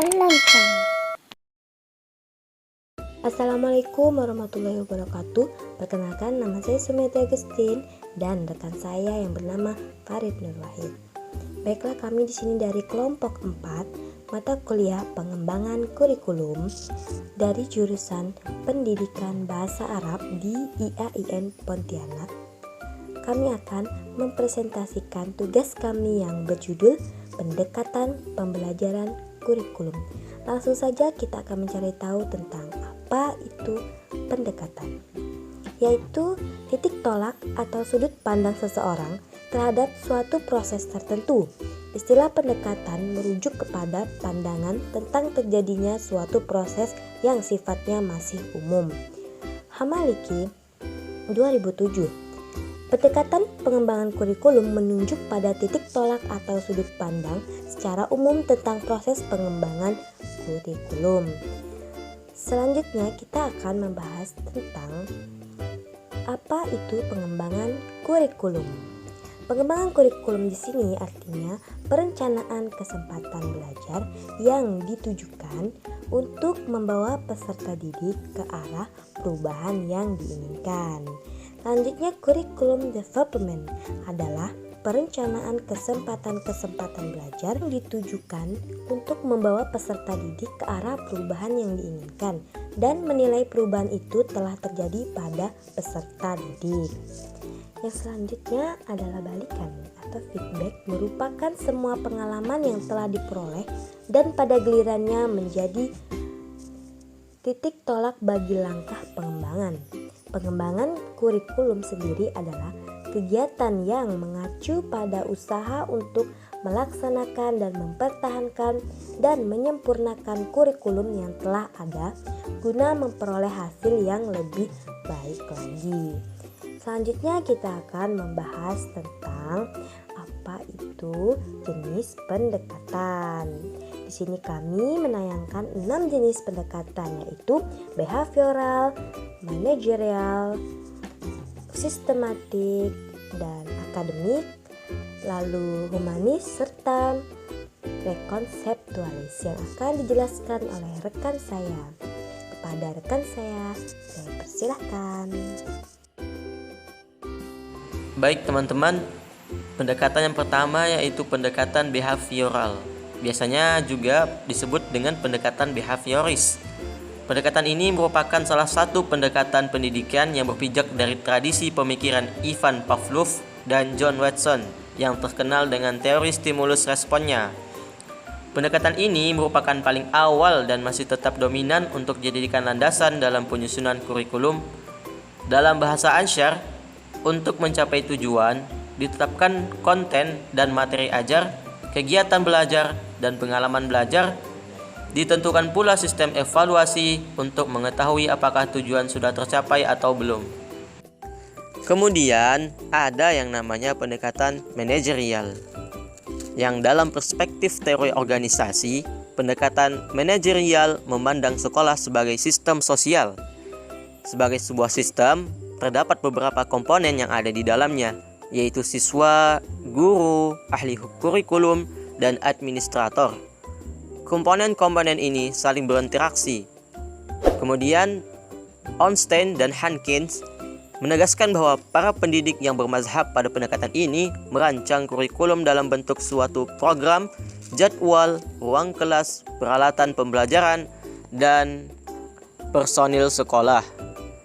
lonceng. Assalamualaikum warahmatullahi wabarakatuh. Perkenalkan, nama saya Sumiati Agustin dan rekan saya yang bernama Farid Nur Wahid. Baiklah, kami di sini dari kelompok 4 mata kuliah pengembangan kurikulum dari jurusan Pendidikan Bahasa Arab di IAIN Pontianak. Kami akan mempresentasikan tugas kami yang berjudul Pendekatan Pembelajaran Kurikulum. Langsung saja kita akan mencari tahu tentang apa itu pendekatan, yaitu titik tolak atau sudut pandang seseorang terhadap suatu proses tertentu. Istilah pendekatan merujuk kepada pandangan tentang terjadinya suatu proses yang sifatnya masih umum. Hamaliki 2007. Pendekatan pengembangan kurikulum menunjuk pada titik tolak atau sudut pandang secara umum tentang proses pengembangan kurikulum. Selanjutnya kita akan membahas tentang apa itu pengembangan kurikulum. Pengembangan kurikulum di sini artinya perencanaan kesempatan belajar yang ditujukan untuk membawa peserta didik ke arah perubahan yang diinginkan. Selanjutnya, kurikulum development adalah perencanaan kesempatan-kesempatan belajar yang ditujukan untuk membawa peserta didik ke arah perubahan yang diinginkan dan menilai perubahan itu telah terjadi pada peserta didik. Yang selanjutnya adalah balikan atau feedback, merupakan semua pengalaman yang telah diperoleh dan pada gilirannya menjadi titik tolak bagi langkah pengembangan. Pengembangan kurikulum sendiri adalah kegiatan yang mengacu pada usaha untuk melaksanakan dan mempertahankan dan menyempurnakan kurikulum yang telah ada guna memperoleh hasil yang lebih baik lagi. Selanjutnya kita akan membahas tentang apa itu jenis pendekatan. Di sini kami menayangkan 6 jenis pendekatan, yaitu behavioral, manajerial, sistematik, dan akademik, lalu humanis, serta rekonseptualis yang akan dijelaskan oleh rekan saya. Kepada rekan saya persilahkan. Baik teman-teman, pendekatan yang pertama yaitu pendekatan behavioral. Biasanya juga disebut dengan pendekatan behavioris. Pendekatan ini merupakan salah satu pendekatan pendidikan yang berpijak dari tradisi pemikiran Ivan Pavlov dan John Watson yang terkenal dengan teori stimulus responnya. Pendekatan ini merupakan paling awal dan masih tetap dominan untuk dijadikan landasan dalam penyusunan kurikulum. Dalam bahasa Ansyar, untuk mencapai tujuan, ditetapkan konten dan materi ajar, kegiatan belajar, dan pengalaman belajar. Ditentukan pula sistem evaluasi untuk mengetahui apakah tujuan sudah tercapai atau belum. Kemudian ada yang namanya pendekatan manajerial, yang dalam perspektif teori organisasi, pendekatan manajerial memandang sekolah sebagai sistem sosial. Sebagai sebuah sistem, terdapat beberapa komponen yang ada di dalamnya, yaitu siswa, guru, ahli kurikulum, dan administrator. Komponen-komponen ini saling berinteraksi. Kemudian, Ornstein dan Hankins menegaskan bahwa para pendidik yang bermazhab pada pendekatan ini merancang kurikulum dalam bentuk suatu program, jadwal, ruang kelas, peralatan pembelajaran, dan personil sekolah.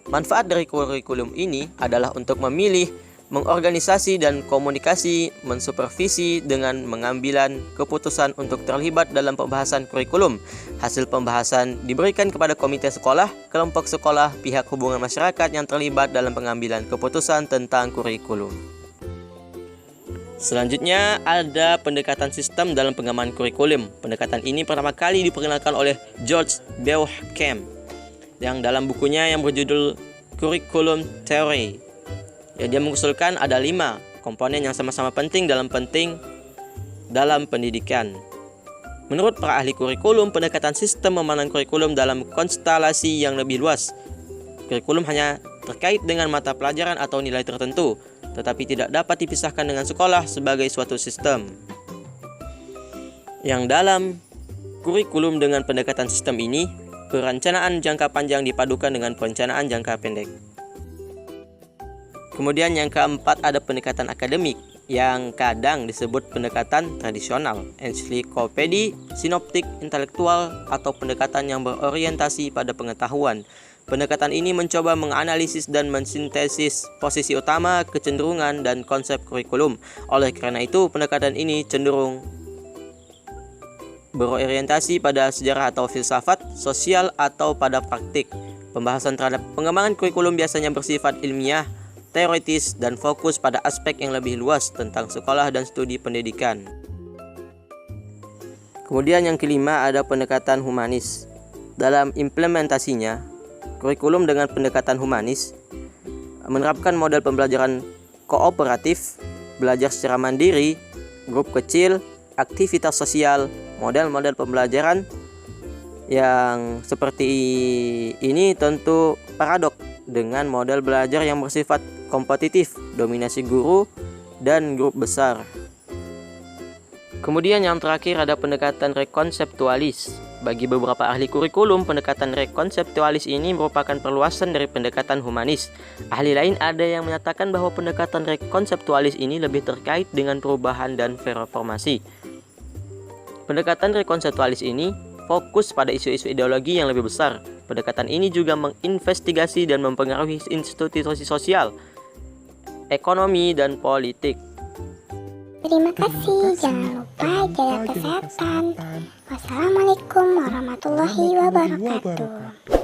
Manfaat dari kurikulum ini adalah untuk memilih, mengorganisasi dan komunikasi, mensupervisi dengan mengambilan keputusan untuk terlibat dalam pembahasan kurikulum. Hasil pembahasan diberikan kepada komite sekolah, kelompok sekolah, pihak hubungan masyarakat yang terlibat dalam pengambilan keputusan tentang kurikulum. Selanjutnya ada pendekatan sistem dalam pengembangan kurikulum. Pendekatan ini pertama kali diperkenalkan oleh George Beauchamp yang dalam bukunya yang berjudul Curriculum Theory. Ya, dia mengusulkan ada 5 komponen yang sama-sama penting dalam pendidikan. Menurut para ahli kurikulum, pendekatan sistem memandang kurikulum dalam konstelasi yang lebih luas. Kurikulum hanya terkait dengan mata pelajaran atau nilai tertentu, tetapi tidak dapat dipisahkan dengan sekolah sebagai suatu sistem. Yang dalam kurikulum dengan pendekatan sistem ini, perencanaan jangka panjang dipadukan dengan perencanaan jangka pendek. Kemudian yang keempat ada pendekatan akademik, yang kadang disebut pendekatan tradisional, ensiklopedi, sinoptik, intelektual, atau pendekatan yang berorientasi pada pengetahuan. Pendekatan ini mencoba menganalisis dan mensintesis posisi utama, kecenderungan, dan konsep kurikulum. Oleh karena itu, pendekatan ini cenderung berorientasi pada sejarah atau filsafat, sosial, atau pada praktik. Pembahasan terhadap pengembangan kurikulum biasanya bersifat ilmiah, teoritis, dan fokus pada aspek yang lebih luas tentang sekolah dan studi pendidikan. Kemudian yang kelima ada pendekatan humanis. Dalam implementasinya, kurikulum dengan pendekatan humanis menerapkan model pembelajaran kooperatif, belajar secara mandiri, grup kecil, aktivitas sosial, model-model pembelajaran yang seperti ini tentu paradok dengan model belajar yang bersifat kompetitif, dominasi guru, dan grup besar. Kemudian yang terakhir ada pendekatan rekonseptualis. Bagi beberapa ahli kurikulum, pendekatan rekonseptualis ini merupakan perluasan dari pendekatan humanis. Ahli lain ada yang menyatakan bahwa pendekatan rekonseptualis ini lebih terkait dengan perubahan dan reformasi. Pendekatan rekonseptualis ini fokus pada isu-isu ideologi yang lebih besar. Pendekatan ini juga menginvestigasi dan mempengaruhi institusi sosial, ekonomi, dan politik. Terima kasih, jangan lupa jaga kesehatan. Wassalamualaikum warahmatullahi wabarakatuh.